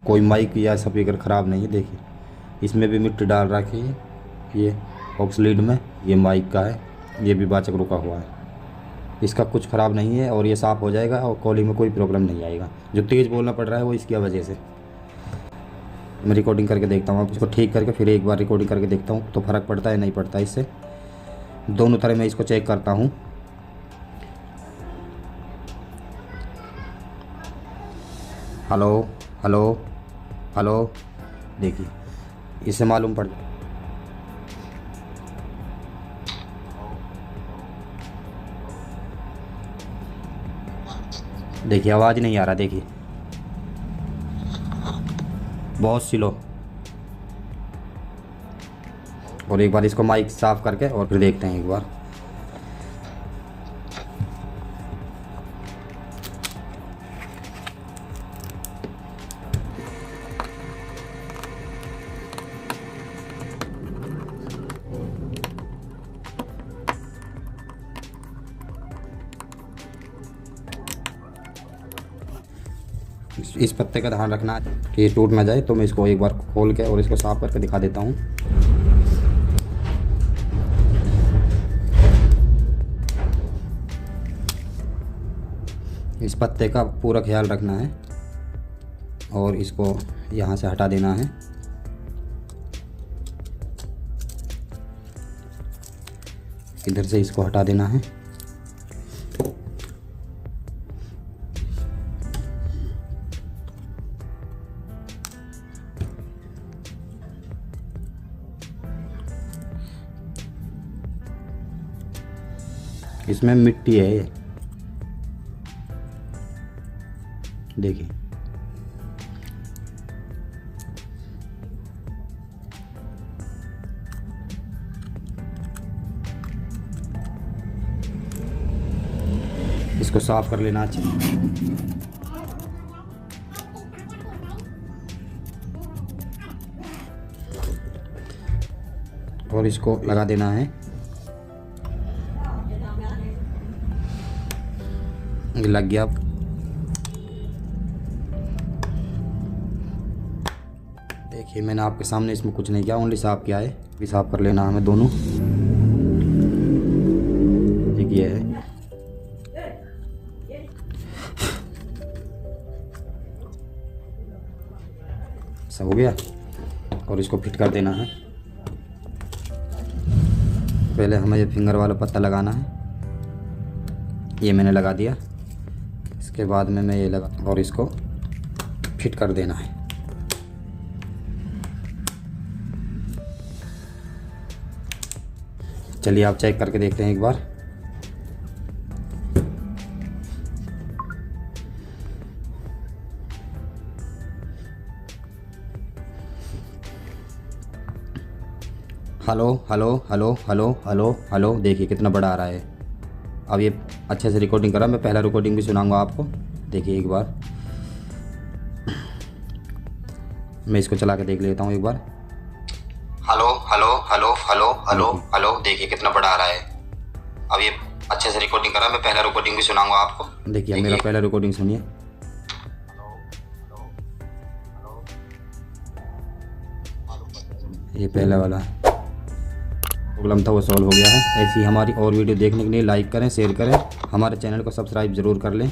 कोई माइक या स्पीकर ख़राब नहीं है। देखिए इसमें भी मिट्टी डाल रखी है, ये ऑक्सलीड में, ये माइक का है, ये भी बाचक रुका हुआ है। इसका कुछ ख़राब नहीं है और ये साफ़ हो जाएगा और कॉलिंग में कोई प्रॉब्लम नहीं आएगा। जो तेज़ बोलना पड़ रहा है वो इसकी वजह से। मैं रिकॉर्डिंग करके देखता हूँ, अब इसको ठीक करके फिर एक बार रिकॉर्डिंग करके देखता हूँ तो फ़र्क पड़ता है नहीं पड़ता। इससे दोनों तरह मैं इसको चेक करता हूँ। हेलो हेलो हेलो, देखिए इससे मालूम पड़, देखिए आवाज़ नहीं आ रहा, देखिए बहुत स्लो। और एक बार इसको माइक साफ़ करके और फिर देखते हैं एक बार। इस पत्ते का ध्यान रखना है कि ये टूट ना जाए, तो मैं इसको एक बार खोल के और इसको साफ करके दिखा देता हूँ। इस पत्ते का पूरा ख्याल रखना है और इसको यहाँ से हटा देना है। इधर से इसको हटा देना है। इसमें मिट्टी है ये, देखिए इसको साफ कर लेना चाहिए। और इसको लगा देना है। लग गया। देखिए मैंने आपके सामने इसमें कुछ नहीं किया, ओनली साफ किया है। भी साफ कर लेना हमें दोनों। देखिए है सब हो गया और इसको फिट कर देना है। पहले हमें ये फिंगर वाला पत्ता लगाना है, ये मैंने लगा दिया। इसके बाद में मैं ये लगा और इसको फिट कर देना है। चलिए आप चेक करके देखते हैं एक बार। Hello hello hello hello hello hello, देखिए कितना बड़ा आ रहा है। अब ये अच्छे से रिकॉर्डिंग करा, मैं पहला रिकॉर्डिंग भी सुनाऊंगा आपको। देखिए एक बार मैं इसको चला के देख लेता हूँ एक बार। Hello hello hello hello hello hello, देखिए कितना बड़ा आ रहा है। अब ये अच्छे से रिकॉर्डिंग करा, मैं पहला रिकॉर्डिंग भी सुनाऊंगा आपको। देखिए मेरा पहला रिकॉर्डिंग सुनिए। ये पहला वाला प्रॉब्लम था वो सॉल्व हो गया है। ऐसी हमारी और वीडियो देखने के लिए लाइक करें, शेयर करें, हमारे चैनल को सब्सक्राइब ज़रूर कर लें।